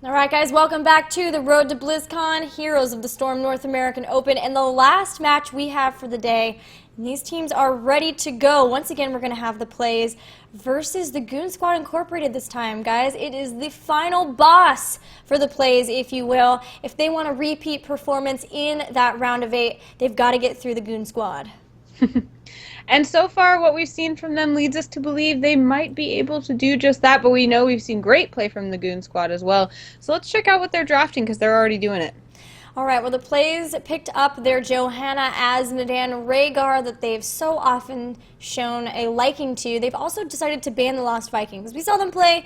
All right, guys, welcome back to the Road to BlizzCon, Heroes of the Storm North American Open, and the last match we have for the day. And these teams are ready to go. Once again, we're going to have the PLEYZ versus the Goon Squad Incorporated this time, guys. It is the final boss for the PLEYZ, if you will. If they want a repeat performance in that round of 8, they've got to get through the Goon Squad. And so far, what we've seen from them leads us to believe they might be able to do just that, but we know we've seen great play from the Goon Squad as well. So let's check out what they're drafting, because they're already doing it. All right, well, the PLEYZ picked up their Johanna Azmodan Rhaegar that they've so often shown a liking to. They've also decided to ban the Lost Vikings. We saw them play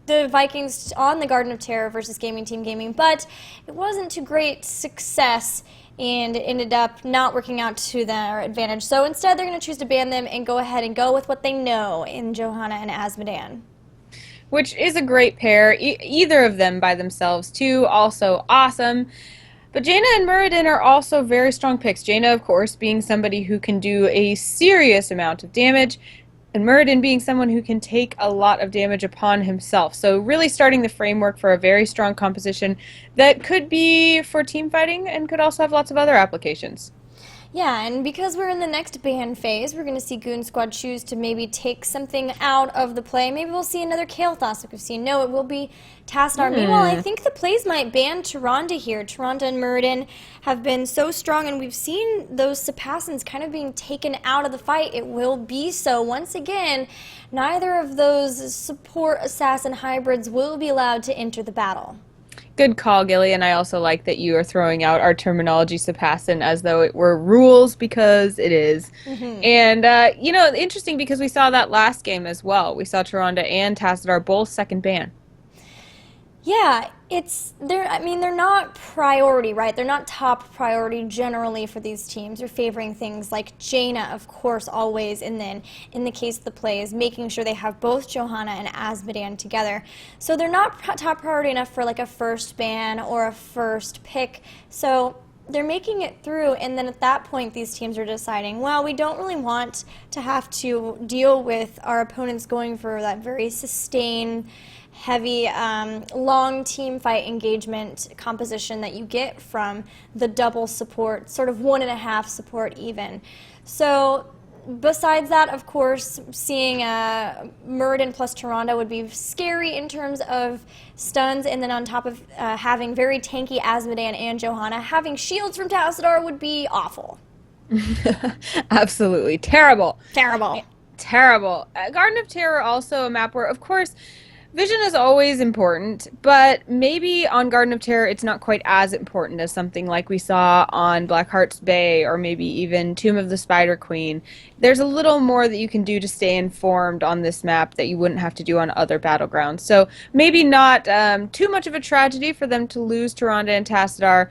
the Vikings on the Garden of Terror versus Gaming Team Gaming, but it wasn't to great success, and it ended up not working out to their advantage. So instead, they're going to choose to ban them and go ahead and go with what they know in Johanna and Azmodan. Which is a great pair. Either of them by themselves, too, also awesome. But Jaina and Muradin are also very strong picks. Jaina, of course, being somebody who can do a serious amount of damage, and Muradin being someone who can take a lot of damage upon himself. So really starting the framework for a very strong composition that could be for team fighting and could also have lots of other applications. Yeah, and because we're in the next ban phase, we're going to see Goon Squad choose to maybe take something out of the play. Maybe we'll see another Kael'thas like we've seen. No, it will be Tassadar. Meanwhile, I think the PLEYZ might ban Tyrande here. Tyrande and Muradin have been so strong, and we've seen those Sapassins kind of being taken out of the fight. It will be so. Once again, neither of those support assassin hybrids will be allowed to enter the battle. Good call, Gilly, and I also like that you are throwing out our terminology Sapassin as though it were rules, because it is. And, you know, interesting because we saw that last game as well. We saw Tyrande and Tassadar both second ban. Yeah, I mean, they're not priority, right? They're not top priority generally for these teams. They're favoring things like Jaina, of course, always, and then in the case of the PLEYZ, making sure they have both Johanna and Azmodan together. So they're not top priority enough for like a first ban or a first pick. So they're making it through, and then at that point these teams are deciding, well, we don't really want to have to deal with our opponents going for that very sustained, heavy, long team fight engagement composition that you get from the double support, sort of 1.5 support even. So besides that, of course, seeing Muradin plus Tyrande would be scary in terms of stuns, and then on top of having very tanky Azmodan and Johanna, having shields from Tassadar would be awful. Absolutely. Terrible. Terrible. Terrible. Garden of Terror also a map where, of course, vision is always important, but maybe on Garden of Terror it's not quite as important as something like we saw on Blackheart's Bay or maybe even Tomb of the Spider Queen. There's a little more that you can do to stay informed on this map that you wouldn't have to do on other battlegrounds. So maybe not too much of a tragedy for them to lose Tyrande and Tassadar,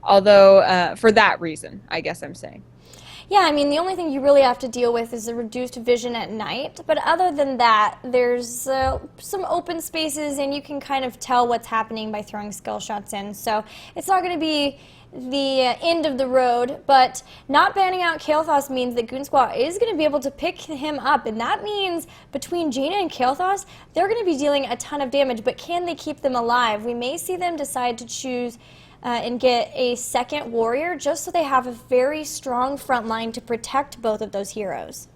although for that reason, I guess I'm saying. Yeah, I mean, the only thing you really have to deal with is the reduced vision at night. But other than that, there's some open spaces, and you can kind of tell what's happening by throwing skill shots in. So it's not going to be the end of the road, but not banning out Kael'thas means that Goon Squad is going to be able to pick him up, and that means between Jaina and Kael'thas, they're going to be dealing a ton of damage, but can they keep them alive? We may see them decide to choose and get a second warrior just so they have a very strong front line to protect both of those heroes.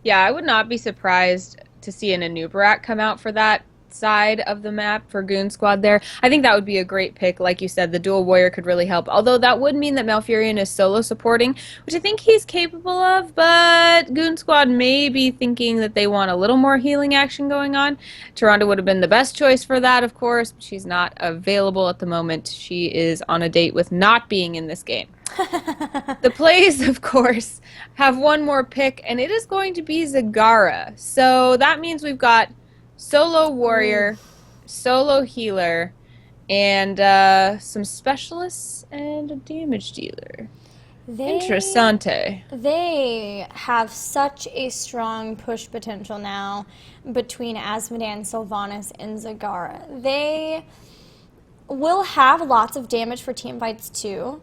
Yeah, I would not be surprised to see an Anubarak come out for that side of the map for Goon Squad there. I think that would be a great pick. Like you said, the dual warrior could really help. Although that would mean that Malfurion is solo supporting, which I think he's capable of, but Goon Squad may be thinking that they want a little more healing action going on. Tyrande would have been the best choice for that, of course, but she's not available at the moment. She is on a date with not being in this game. The PLEYZ, of course, have one more pick, and it is going to be Zagara. So that means we've got solo warrior, solo healer, and some specialists and a damage dealer. Interessante. They have such a strong push potential now between Azmodan, Sylvanas, and Zagara. They will have lots of damage for team fights too,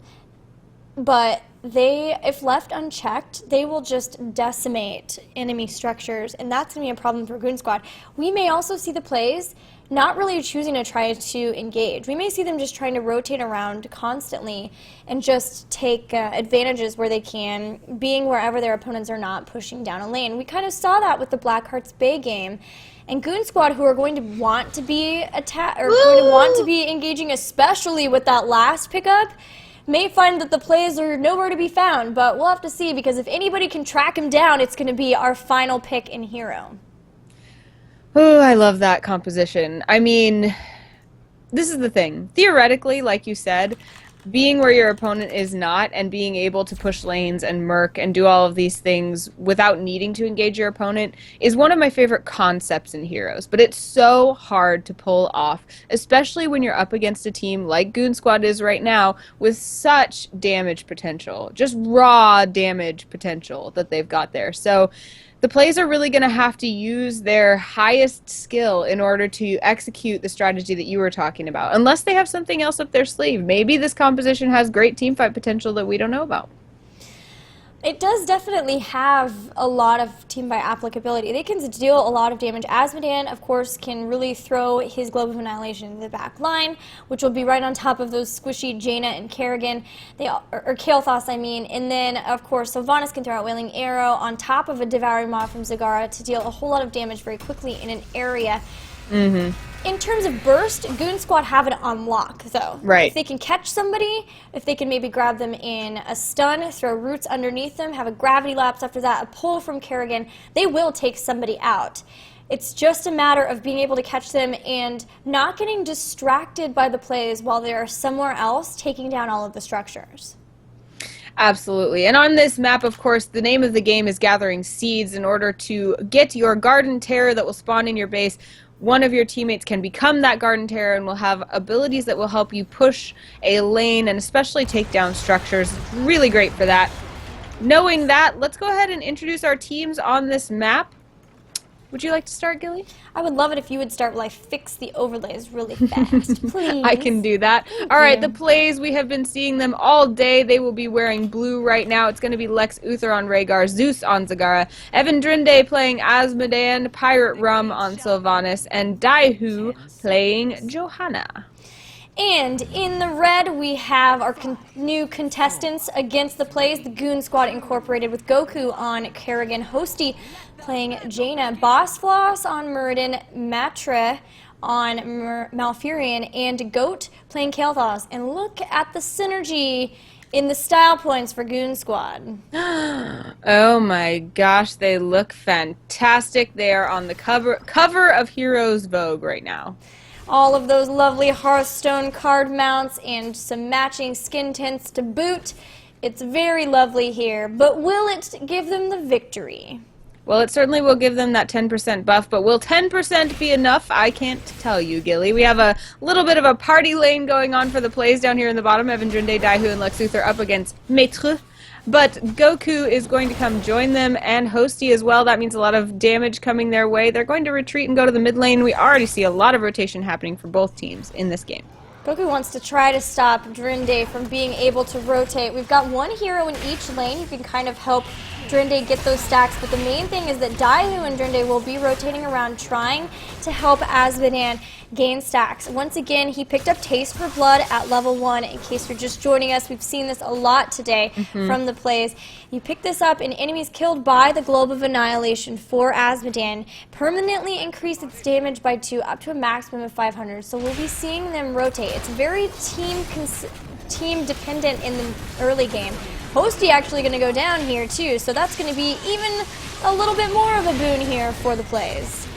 but if left unchecked, they will just decimate enemy structures, and that's going to be a problem for Goon Squad. We may also see the PLEYZ not really choosing to try to engage. We may see them just trying to rotate around constantly and just take advantages where they can, being wherever their opponents are not pushing down a lane. We kind of saw that with the Blackheart's Bay game. And Goon Squad, who are going to want to be going to want to be engaging, especially with that last pickup, may find that the PLEYZ are nowhere to be found. But we'll have to see, because if anybody can track him down, it's going to be our final pick in hero. Oh, I love that composition. I mean, this is the thing. Theoretically, like you said, being where your opponent is not and being able to push lanes and murk and do all of these things without needing to engage your opponent is one of my favorite concepts in Heroes. But it's so hard to pull off, especially when you're up against a team like Goon Squad is right now with such damage potential, just raw damage potential that they've got there. So the PLEYZ are really going to have to use their highest skill in order to execute the strategy that you were talking about, unless they have something else up their sleeve. Maybe this composition has great teamfight potential that we don't know about. It does definitely have a lot of team fight applicability. They can deal a lot of damage. Asmodan, of course, can really throw his Globe of Annihilation in the back line, which will be right on top of those squishy Jaina and Kerrigan, or Kael'thas, I mean. And then, of course, Sylvanas can throw out Wailing Arrow on top of a Devouring Maw from Zagara to deal a whole lot of damage very quickly in an area. In terms of burst, Goon Squad have it on lock, though. Right. If they can catch somebody, if they can maybe grab them in a stun, throw roots underneath them, have a gravity lapse after that, a pull from Kerrigan, they will take somebody out. It's just a matter of being able to catch them and not getting distracted by the PLEYZ while they are somewhere else taking down all of the structures. Absolutely. And on this map, of course, the name of the game is gathering seeds in order to get your Garden Terror that will spawn in your base. One of your teammates can become that Garden Terror and will have abilities that will help you push a lane and especially take down structures. Really great for that. Knowing that, let's go ahead and introduce our teams on this map. Would you like to start, Gilly? I would love it if you would start while I fix the overlays really fast, please. I can do that. All right, the PLEYZ, we have been seeing them all day. They will be wearing blue right now. It's going to be Lex Uther on Rhaegar, Zeus on Zagara, Evan Drinde playing Asmodan, Pirate Rum on Sylvanas, and Daihu playing Johanna. And in the red, we have our new contestants against the PLEYZ, the Goon Squad Incorporated with Goku on Kerrigan, Hosty playing Jaina, Boss Floss on Muradin, Matre on Malfurion, and Goat playing Kael'thas. And look at the synergy in the style points for Goon Squad. Oh my gosh, they look fantastic. They are on the cover of Heroes Vogue right now. All of those lovely Hearthstone card mounts and some matching skin tints to boot. It's very lovely here, but will it give them the victory? Well, it certainly will give them that 10% buff, but will 10% be enough? I can't tell you, Gilly. We have a little bit of a party lane going on for the PLEYZ down here in the bottom. Evan Drinde, Daihu, and Lex Uther up against Maitre. But Goku is going to come join them, and Hosty as well. That means a lot of damage coming their way. They're going to retreat and go to the mid lane. We already see a lot of rotation happening for both teams in this game. Goku wants to try to stop Drinde from being able to rotate. We've got one hero in each lane who can kind of help Drinde get those stacks, but the main thing is that Daihu and Drinde will be rotating around trying to help Asmodan gain stacks. Once again, he picked up Taste for Blood at level 1. In case you're just joining us, we've seen this a lot today from the PLEYZ. You pick this up and enemies killed by the Globe of Annihilation for Asmodan permanently increase its damage by 2 up to a maximum of 500. So we'll be seeing them rotate. It's very team dependent in the early game. Hosty actually going to go down here too, so that's going to be even a little bit more of a boon here for the PLEYZ.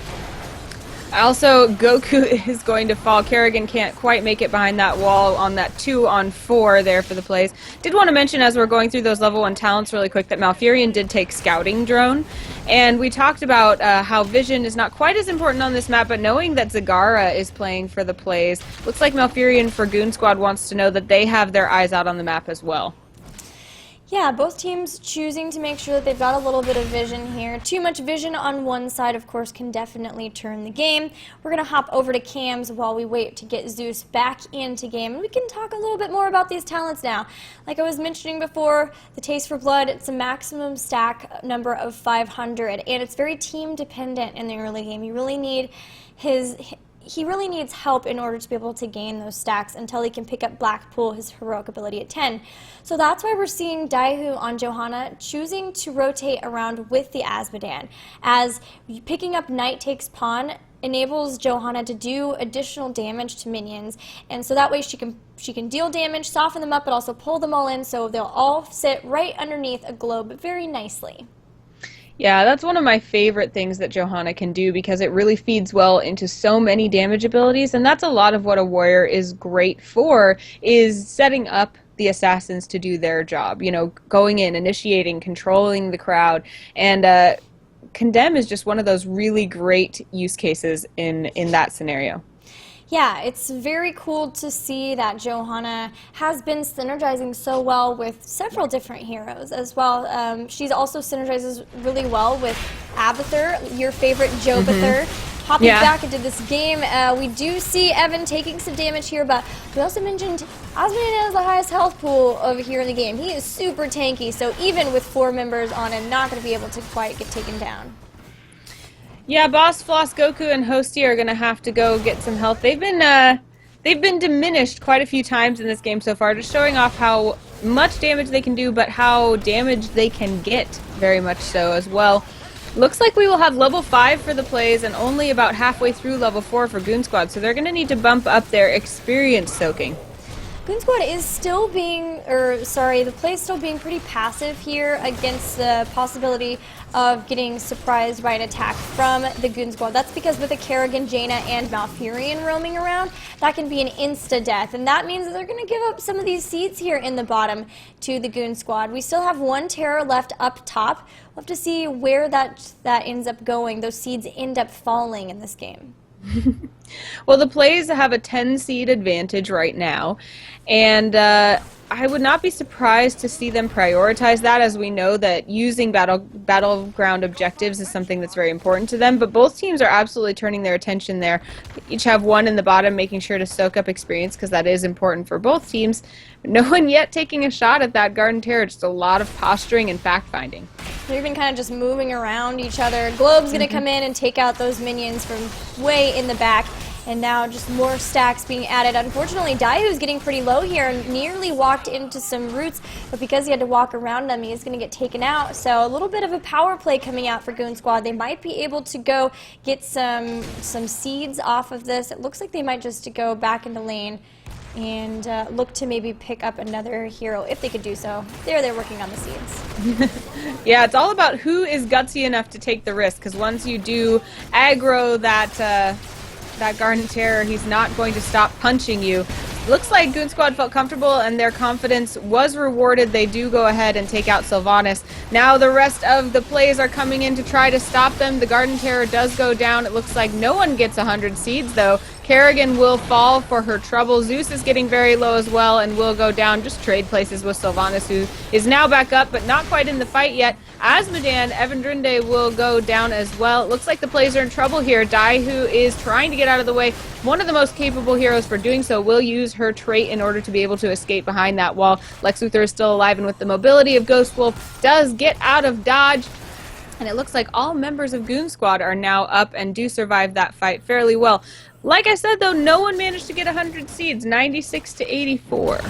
Also, Goku is going to fall. Kerrigan can't quite make it behind that wall on that 2-on-4 there for the PLEYZ. Did want to mention as we're going through those level 1 talents really quick that Malfurion did take Scouting Drone. And we talked about how vision is not quite as important on this map, but knowing that Zagara is playing for the PLEYZ, looks like Malfurion for Goon Squad wants to know that they have their eyes out on the map as well. Yeah, both teams choosing to make sure that they've got a little bit of vision here. Too much vision on one side, of course, can definitely turn the game. We're going to hop over to Cams while we wait to get Zeus back into game. And we can talk a little bit more about these talents now. Like I was mentioning before, the Taste for Blood, it's a maximum stack number of 500. And it's very team dependent in the early game. You really need he really needs help in order to be able to gain those stacks until he can pick up Blackpool, his heroic ability at 10. So that's why we're seeing Daihu on Johanna choosing to rotate around with the Azmodan, as picking up Knight takes pawn enables Johanna to do additional damage to minions, and so that way she can deal damage, soften them up, but also pull them all in, so they'll all sit right underneath a globe very nicely. Yeah, that's one of my favorite things that Johanna can do, because it really feeds well into so many damage abilities, and that's a lot of what a warrior is great for, is setting up the assassins to do their job. You know, going in, initiating, controlling the crowd, and Condemn is just one of those really great use cases in that scenario. Yeah, it's very cool to see that Johanna has been synergizing so well with several different heroes as well. She also synergizes really well with Abathur, your favorite Jobathur. Hopping back into this game, we do see Evan taking some damage here, but we also mentioned Azmodan has the highest health pool over here in the game. He is super tanky, so even with 4 members on him, not going to be able to quite get taken down. Yeah, Boss, Floss, Goku, and Hosty are going to have to go get some health. They've been diminished quite a few times in this game so far, just showing off how much damage they can do, but how damaged they can get very much so as well. Looks like we will have level 5 for the PLEYZ and only about halfway through level 4 for Goon Squad, so they're going to need to bump up their experience soaking. Goon Squad is still being, the PLEYZ still being pretty passive here against the possibility of getting surprised by an attack from the Goon Squad. That's because with a Kerrigan, Jaina, and Malfurion roaming around, that can be an insta-death, and that means that they're going to give up some of these seeds here in the bottom to the Goon Squad. We still have 1 Terror left up top. We'll have to see where that ends up going. Those seeds end up falling in this game. Well, the PLEYZ have a 10 seed advantage right now, and I would not be surprised to see them prioritize that, as we know that using battleground objectives is something that's very important to them, but both teams are absolutely turning their attention there. Each have 1 in the bottom, making sure to soak up experience, because that is important for both teams. No one yet taking a shot at that Garden Terror, just a lot of posturing and fact-finding. They're even kind of just moving around each other. Globe's going to come in and take out those minions from way in the back. And now just more stacks being added. Unfortunately, Daihu's getting pretty low here and nearly walked into some roots, but because he had to walk around them, he's going to get taken out. So a little bit of a power play coming out for Goon Squad. They might be able to go get some seeds off of this. It looks like they might just go back into lane and look to maybe pick up another hero if they could do so. They're working on the seeds. Yeah, it's all about who is gutsy enough to take the risk, because once you do aggro that Garden Terror, he's not going to stop punching you. Looks like Goon Squad felt comfortable and their confidence was rewarded. They do go ahead and take out Sylvanas. Now the rest of the PLEYZ are coming in to try to stop them. The Garden Terror does go down. It looks like no one gets 100 seeds though. Kerrigan will fall for her trouble. Zeus is getting very low as well and will go down. Just trade places with Sylvanas, who is now back up but not quite in the fight yet. Azmodan, Evandrinde will go down as well. It looks like the PLEYZ are in trouble here. Daihu is trying to get out of the way. One of the most capable heroes for doing so will use her trait in order to be able to escape behind that wall. Lex Luthor is still alive, and with the mobility of Ghost Wolf, does get out of dodge. And it looks like all members of Goon Squad are now up and do survive that fight fairly well. Like I said, though, no one managed to get 100 seeds, 96 to 84.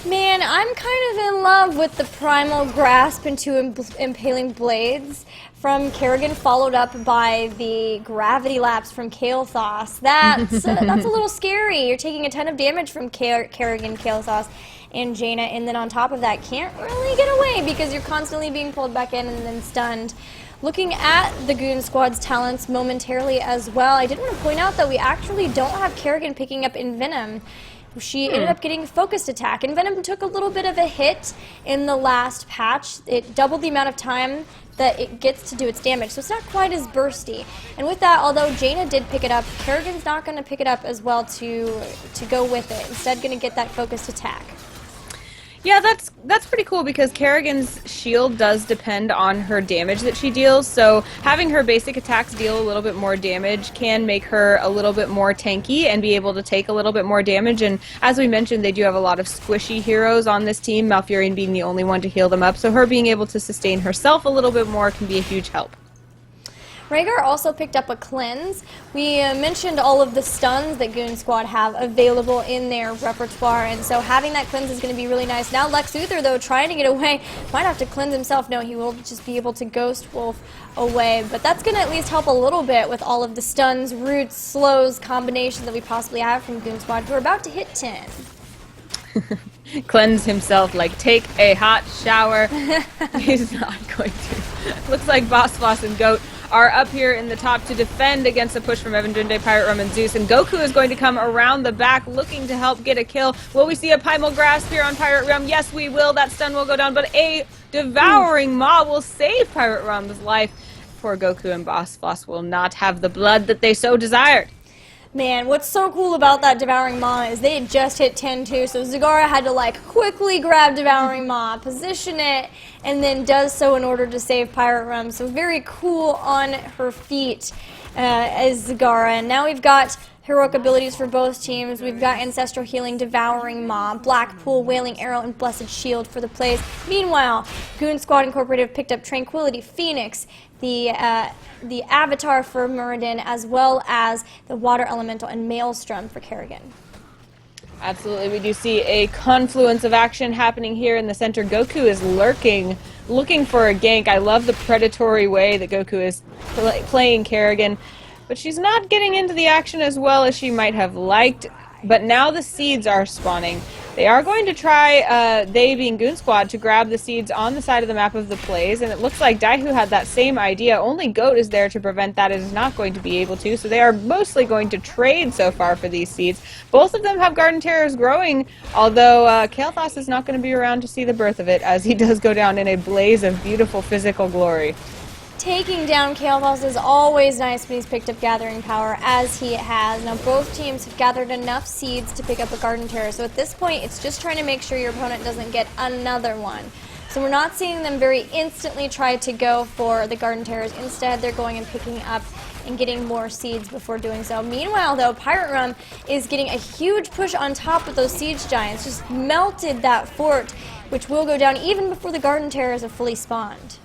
Man, I'm kind of in love with the Primal Grasp into Impaling Blades from Kerrigan, followed up by the Gravity Lapse from Kael'thas. That's a little scary. You're taking a ton of damage from Kerrigan, Kael'thas, and Jaina, and then on top of that, can't really get away because you're constantly being pulled back in and then stunned. Looking at the Goon Squad's talents momentarily as well, I did want to point out that we actually don't have Kerrigan picking up Envenom. She ended up getting Focused Attack. Envenom took a little bit of a hit in the last patch. It doubled the amount of time that it gets to do its damage, so it's not quite as bursty. And with that, although Jaina did pick it up, Kerrigan's not going to pick it up as well to go with it. Instead, going to get that Focused Attack. Yeah, that's pretty cool because Kerrigan's shield does depend on her damage that she deals, so having her basic attacks deal a little bit more damage can make her a little bit more tanky and be able to take a little bit more damage. And as we mentioned, they do have a lot of squishy heroes on this team, Malfurion being the only one to heal them up, so her being able to sustain herself a little bit more can be a huge help. Rhaegar also picked up a cleanse. We mentioned all of the stuns that Goon Squad have available in their repertoire, and so having that cleanse is going to be really nice. Now Lex Luthor, though, trying to get away, might have to cleanse himself. No, he will just be able to Ghost Wolf away, but that's going to at least help a little bit with all of the stuns, roots, slows, combinations that we possibly have from Goon Squad, who are about to hit 10. Cleanse himself, like take a hot shower. He's not going to. Looks like Boss Floss and Goat are up here in the top to defend against a push from Evan Drinde, Pirate Rum, and Zeus. And Goku is going to come around the back looking to help get a kill. Will we see a Primal Grasp here on Pirate Rum? Yes, we will. That stun will go down, but a Devouring Maw will save Pirate Rum's life. Poor Goku and Boss Floss will not have the blood that they so desired. Man, what's so cool about that Devouring Maw is they had just hit 10 too, so Zagara had to like quickly grab Devouring Maw, position it, and then does so in order to save Pirate Rum. So very cool on her feet as Zagara. And now we've got heroic abilities for both teams. We've got Ancestral Healing, Devouring Maw, Blackpool, Wailing Arrow, and Blessed Shield for the PLEYZ. Meanwhile, Goon Squad Incorporated have picked up Tranquility, Phoenix, the Avatar for Muradin, as well as the Water Elemental and Maelstrom for Kerrigan. Absolutely, we do see a confluence of action happening here in the center. Goku is lurking, looking for a gank. I love the predatory way that Goku is playing Kerrigan, but she's not getting into the action as well as she might have liked. But now the seeds are spawning. They are going to try, they being Goon Squad, to grab the seeds on the side of the map of the PLEYZ, and it looks like Daihu had that same idea. Only Goat is there to prevent that. It is not going to be able to, so they are mostly going to trade so far for these seeds. Both of them have Garden Terrors growing, although Kael'thas is not going to be around to see the birth of it, as he does go down in a blaze of beautiful physical glory. Taking down Kael'thas is always nice when he's picked up Gathering Power, as he has. Now both teams have gathered enough seeds to pick up a Garden Terror, so at this point it's just trying to make sure your opponent doesn't get another one. So we're not seeing them very instantly try to go for the Garden Terrors. Instead, they're going and picking up and getting more seeds before doing so. Meanwhile, though, Pirate Rum is getting a huge push on top of those Siege Giants, just melted that fort, which will go down even before the Garden Terrors have fully spawned.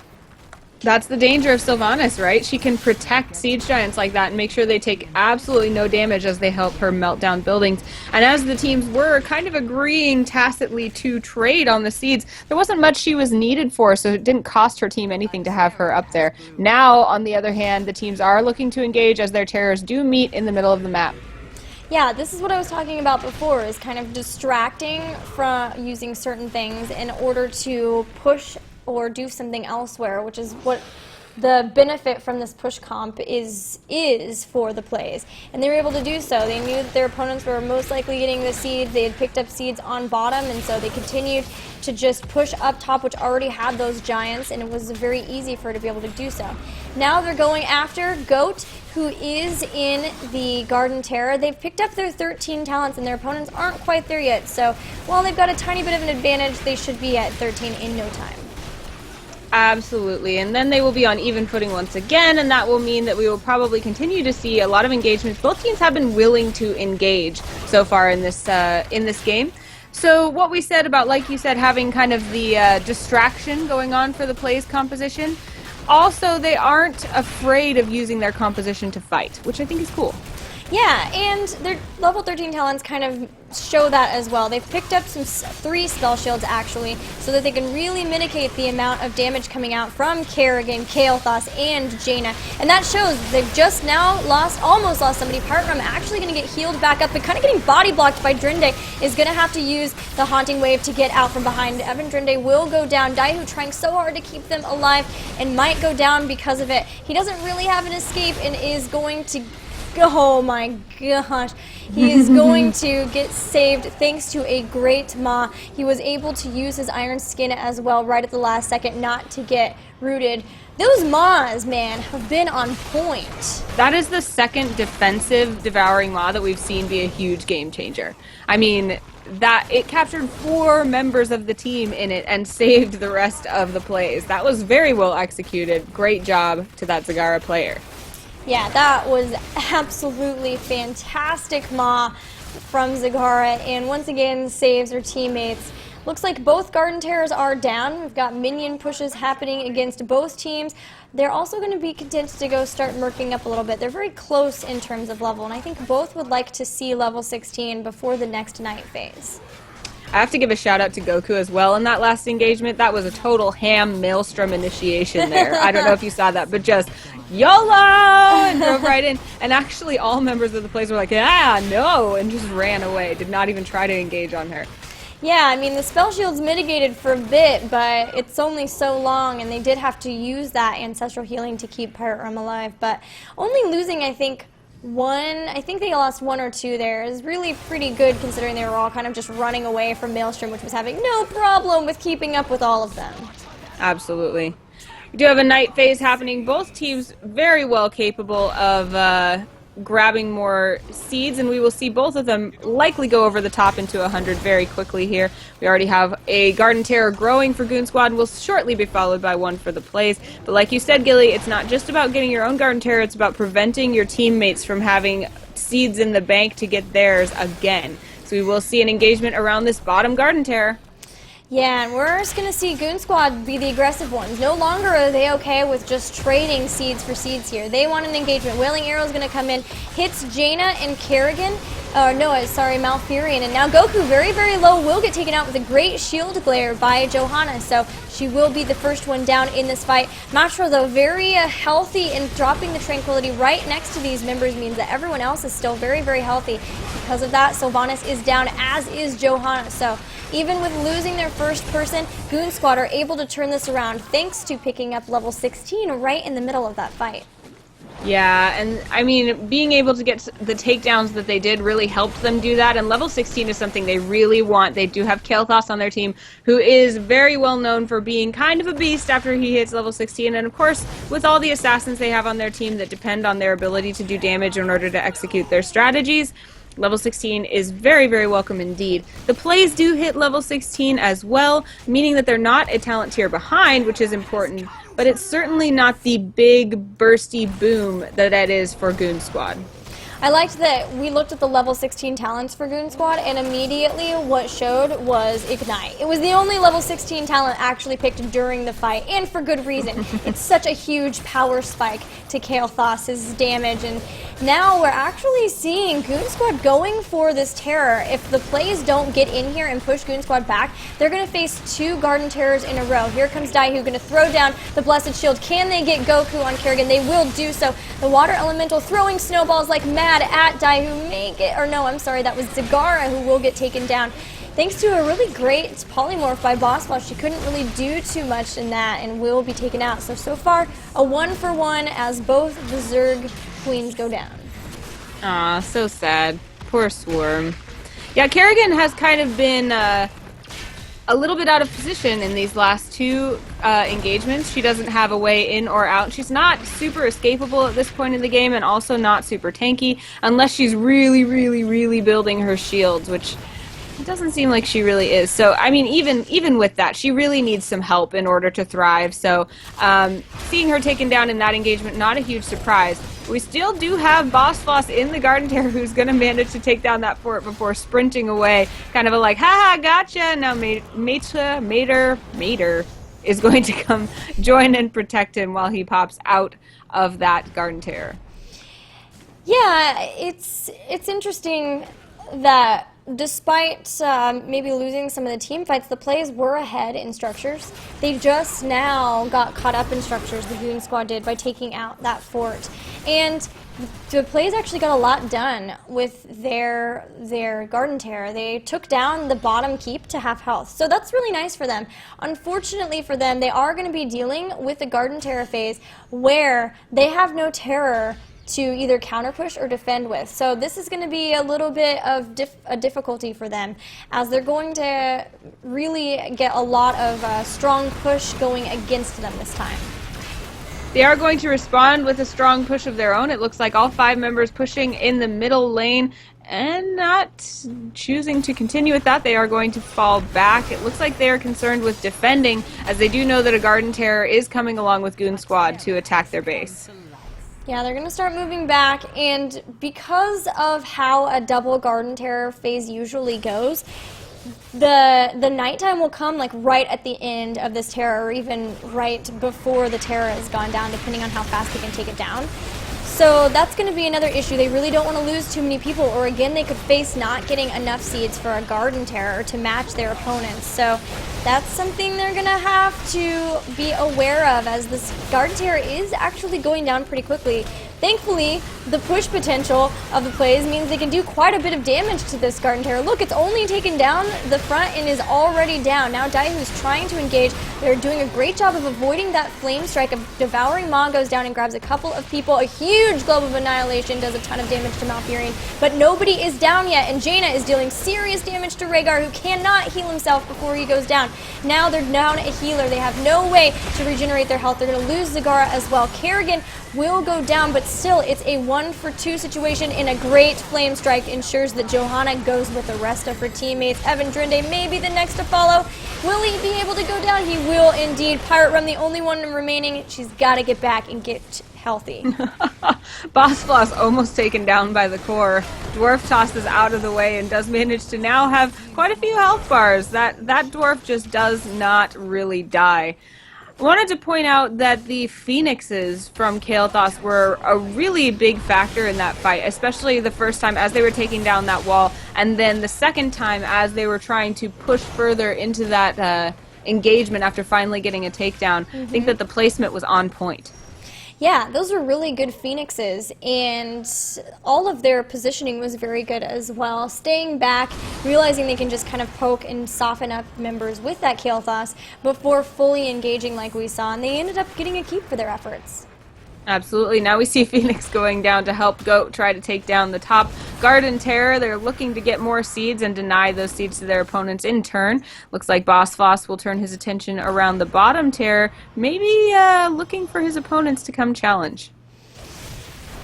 That's the danger of Sylvanas, right? She can protect Siege Giants like that and make sure they take absolutely no damage as they help her melt down buildings. And as the teams were kind of agreeing tacitly to trade on the seeds, there wasn't much she was needed for, so it didn't cost her team anything to have her up there. Now, on the other hand, the teams are looking to engage as their terrors do meet in the middle of the map. Yeah, this is what I was talking about before, is kind of distracting from using certain things in order to push or do something elsewhere, which is what the benefit from this push comp is for the PLEYZ. And they were able to do so. They knew that their opponents were most likely getting the seeds. They had picked up seeds on bottom, and so they continued to just push up top, which already had those giants, and it was very easy for her to be able to do so. Now they're going after Goat, who is in the Garden Terror. They've picked up their 13 talents, and their opponents aren't quite there yet. So while they've got a tiny bit of an advantage, they should be at 13 in no time. Absolutely, and then they will be on even footing once again, and that will mean that we will probably continue to see a lot of engagements. Both teams have been willing to engage so far in this game. So what we said about, like you said, having kind of the distraction going on for the PLEYZ composition, also they aren't afraid of using their composition to fight, which I think is cool. Yeah, and their level 13 talents kind of show that as well. They've picked up 3 spell shields, actually, so that they can really mitigate the amount of damage coming out from Kerrigan, Kael'thas, and Jaina. And that shows they've just now almost lost somebody. Pirate Rum actually going to get healed back up, but kind of getting body blocked by Drinde, is going to have to use the Haunting Wave to get out from behind. Evan Drinde will go down. Daihu trying so hard to keep them alive and might go down because of it. He doesn't really have an escape and is going to... Oh my gosh. He is going to get saved thanks to a great Maw. He was able to use his Iron Skin as well right at the last second not to get rooted. Those Maws, man, have been on point. That is the second defensive Devouring Maw that we've seen be a huge game changer. I mean, that it captured 4 members of the team in it and saved the rest of the PLEYZ. That was very well executed. Great job to that Zagara player. Yeah, that was absolutely fantastic Maw from Zagara, and once again saves her teammates. Looks like both Garden Terrors are down. We've got minion pushes happening against both teams. They're also going to be content to go start murking up a little bit. They're very close in terms of level, and I think both would like to see level 16 before the next night phase. I have to give a shout out to Goku as well in that last engagement. That was a total ham maelstrom initiation there. I don't know if you saw that, but just YOLO! And drove right in. And actually all members of the PLEYZ were like, yeah, no, and just ran away. Did not even try to engage on her. Yeah, I mean, the spell shield's mitigated for a bit, but it's only so long, and they did have to use that ancestral healing to keep Pirate Rum alive. But only losing, I think they lost 1 or 2 there is really pretty good considering they were all kind of just running away from Maelstrom, which was having no problem with keeping up with all of them. Absolutely. We do have a night phase happening. Both teams very well capable of grabbing more seeds, and we will see both of them likely go over the top into 100 very quickly here. We already have a Garden Terror growing for Goon Squad, and will shortly be followed by one for the PLEYZ. But like you said, Gilly, it's not just about getting your own Garden Terror, it's about preventing your teammates from having seeds in the bank to get theirs again. So we will see an engagement around this bottom Garden Terror. Yeah, and we're just going to see Goon Squad be the aggressive ones. No longer are they okay with just trading seeds for seeds here. They want an engagement. Wailing Arrow is going to come in, hits Jaina and Kerrigan. Malfurion. And now Goku, very, very low, will get taken out with a great shield glare by Johanna. So she will be the first one down in this fight. Matra, though, very healthy, and dropping the Tranquility right next to these members means that everyone else is still very, very healthy. Because of that, Sylvanas is down, as is Johanna. So even with losing their first person, Goon Squad are able to turn this around thanks to picking up level 16 right in the middle of that fight. Yeah, and I mean, being able to get the takedowns that they did really helped them do that, and level 16 is something they really want. They do have Kael'thas on their team, who is very well known for being kind of a beast after he hits level 16, and of course, with all the assassins they have on their team that depend on their ability to do damage in order to execute their strategies, level 16 is very, very welcome indeed. The PLEYZ do hit level 16 as well, meaning that they're not a talent tier behind, which is important, but it's certainly not the big, bursty boom that it is for Goon Squad. I liked that we looked at the level 16 talents for Goon Squad, and immediately what showed was Ignite. It was the only level 16 talent actually picked during the fight, and for good reason. It's such a huge power spike to Kael'thas' damage, and now we're actually seeing Goon Squad going for this terror. If the PLEYZ don't get in here and push Goon Squad back, they're going to face 2 Garden Terrors in a row. Here comes Daihu, going to throw down the Blessed Shield. Can they get Goku on Kerrigan? They will do so. The Water Elemental throwing snowballs like mad at Daihu. That was Zagara who will get taken down. Thanks to a really great polymorph by Boss Boss, she couldn't really do too much in that and will be taken out. So far, a 1-for-1 as both the Zerg queens go down. Aw, so sad. Poor Swarm. Yeah, Kerrigan has kind of been a little bit out of position in these last 2 engagements. She doesn't have a way in or out. She's not super escapable at this point in the game, and also not super tanky, unless she's really, really, really building her shields, which it doesn't seem like she really is. So, I mean, even with that, she really needs some help in order to thrive. So, seeing her taken down in that engagement, not a huge surprise. We still do have Boss Boss in the Garden Terror who's going to manage to take down that fort before sprinting away. Kind of a like, haha, gotcha. Now Mater is going to come join and protect him while he pops out of that Garden Terror. Yeah, it's interesting that despite maybe losing some of the team fights, the PLEYZ were ahead in structures. They just now got caught up in structures, the Goon Squad did, by taking out that fort. And the PLEYZ actually got a lot done with their Garden Terror. They took down the bottom keep to half health. So that's really nice for them. Unfortunately for them, they are going to be dealing with the Garden Terror phase where they have no terror to either counter push or defend with. So this is going to be a little bit of a difficulty for them, as they're going to really get a lot of strong push going against them this time. They are going to respond with a strong push of their own. It looks like all 5 members pushing in the middle lane and not choosing to continue with that. They are going to fall back. It looks like they are concerned with defending, as they do know that a Garden Terror is coming along with Goon Squad to attack their base. Yeah, they're going to start moving back, and because of how a double Garden Terror phase usually goes, the nighttime will come like right at the end of this Terra, or even right before the Terra has gone down, depending on how fast they can take it down. So that's going to be another issue. They really don't want to lose too many people, or again, they could face not getting enough seeds for a Garden Terror to match their opponents. So that's something they're going to have to be aware of, as this Garden Terror is actually going down pretty quickly. Thankfully, the push potential of the PLEYZ means they can do quite a bit of damage to this Garden Terror. Look, it's only taken down the front and is already down. Now Daihu's trying to engage. They're doing a great job of avoiding that Flame Strike. A Devouring Maw goes down and grabs a couple of people. A huge Globe of Annihilation does a ton of damage to Malfurion, but nobody is down yet, and Jaina is dealing serious damage to Rhaegar, who cannot heal himself before he goes down. Now they're down a healer. They have no way to regenerate their health. They're going to lose Zagara as well. Kerrigan will go down, but still it's a 1-for-2 situation, and a great Flame Strike ensures that Johanna goes with the rest of her teammates. Evan Drinde may be the next to follow. Will he be able to go down? He will indeed. Pirate Rum, the only one remaining. She's got to get back and get healthy. Boss Floss almost taken down by the core. Dwarf tosses out of the way and does manage to now have quite a few health bars. That dwarf just does not really die. I wanted to point out that the Phoenixes from Kael'thas were a really big factor in that fight, especially the first time as they were taking down that wall, and then the second time as they were trying to push further into that engagement after finally getting a takedown. I think that the placement was on point. Yeah, those were really good Phoenixes, and all of their positioning was very good as well. Staying back, realizing they can just kind of poke and soften up members with that Kael'thas before fully engaging like we saw, and they ended up getting a keep for their efforts. Absolutely. Now we see Phoenix going down to help Goat try to take down the top Garden Terror. They're looking to get more seeds and deny those seeds to their opponents in turn. Looks like Boss Floss will turn his attention around the bottom Terror, maybe looking for his opponents to come challenge.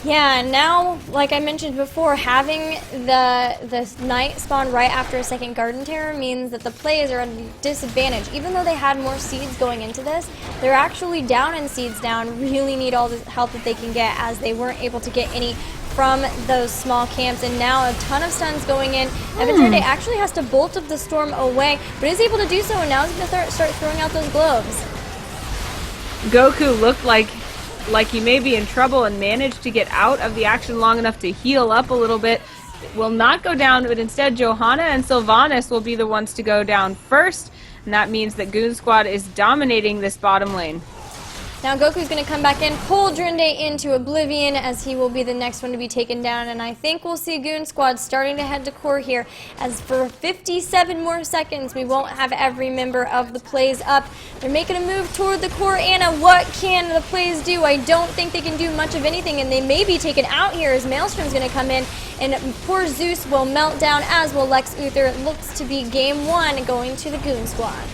Yeah, and now, like I mentioned before, having the night spawn right after a second Garden Terror means that the PLEYZ are at a disadvantage. Even though they had more seeds going into this, they're actually down in seeds now and really need all the help that they can get, as they weren't able to get any from those small camps. And now a ton of stuns going in. Evan Drinde actually has to bolt of the storm away, but is able to do so, and now he's going to start throwing out those globes. Goku looked like he may be in trouble and managed to get out of the action long enough to heal up a little bit. Will not go down, but instead Johanna and Sylvanas will be the ones to go down first, and that means that Goon Squad is dominating this bottom lane. Now Goku's going to come back in, pull Drinde into oblivion, as he will be the next one to be taken down, and I think we'll see Goon Squad starting to head to core here, as for 57 more seconds we won't have every member of the PLEYZ up. They're making a move toward the core. Anna, what can the PLEYZ do? I don't think they can do much of anything, and they may be taken out here as Maelstrom's going to come in, and poor Zeus will melt down, as will Lex Uther. It looks to be game 1 going to the Goon Squad.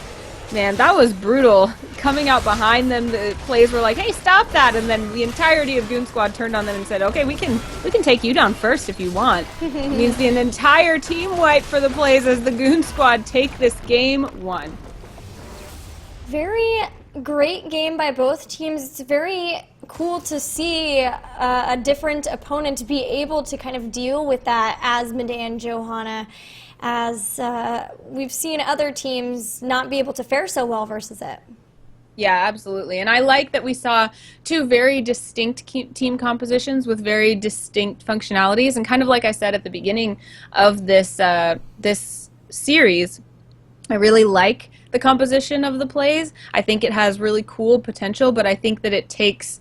Man, that was brutal. Coming out behind them, the PLEYZ were like, hey, stop that! And then the entirety of Goon Squad turned on them and said, okay, we can take you down first if you want. It means an entire team wipe for the PLEYZ as the Goon Squad take this game 1. Very great game by both teams. It's very cool to see a different opponent be able to kind of deal with that Asmodean Johanna, as we've seen other teams not be able to fare so well versus it. Yeah, absolutely. And I like that we saw two very distinct team compositions with very distinct functionalities. And kind of like I said at the beginning of this this series, I really like the composition of the PLEYZ. I think it has really cool potential, but I think that it takes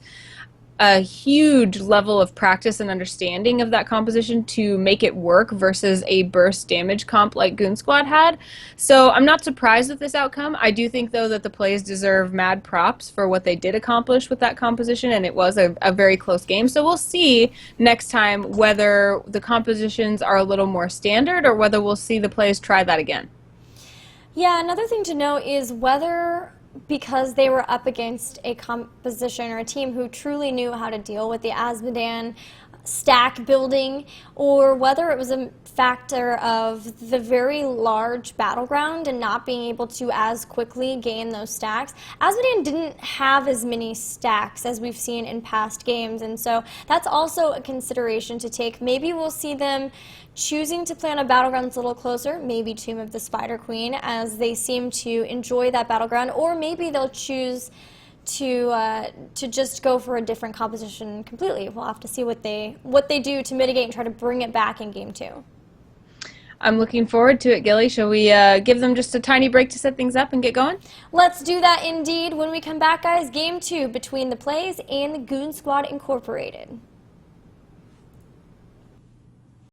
a huge level of practice and understanding of that composition to make it work versus a burst damage comp like Goon Squad had. So I'm not surprised with this outcome. I do think, though, that the PLEYZ deserve mad props for what they did accomplish with that composition, and it was a very close game. So we'll see next time whether the compositions are a little more standard or whether we'll see the PLEYZ try that again. Yeah, another thing to know is whether, because they were up against a composition or a team who truly knew how to deal with the Asmodean stack building, or whether it was a factor of the very large battleground and not being able to as quickly gain those stacks. Azmodan didn't have as many stacks as we've seen in past games, and so that's also a consideration to take. Maybe we'll see them choosing to play on a battleground that's a little closer, maybe Tomb of the Spider Queen, as they seem to enjoy that battleground, or maybe they'll choose to just go for a different composition completely. We'll have to see what they do to mitigate and try to bring it back in Game 2. I'm looking forward to it, Gilly. Shall we give them just a tiny break to set things up and get going? Let's do that indeed. When we come back, guys, Game 2 between the PLEYZ and the Goon Squad Incorporated.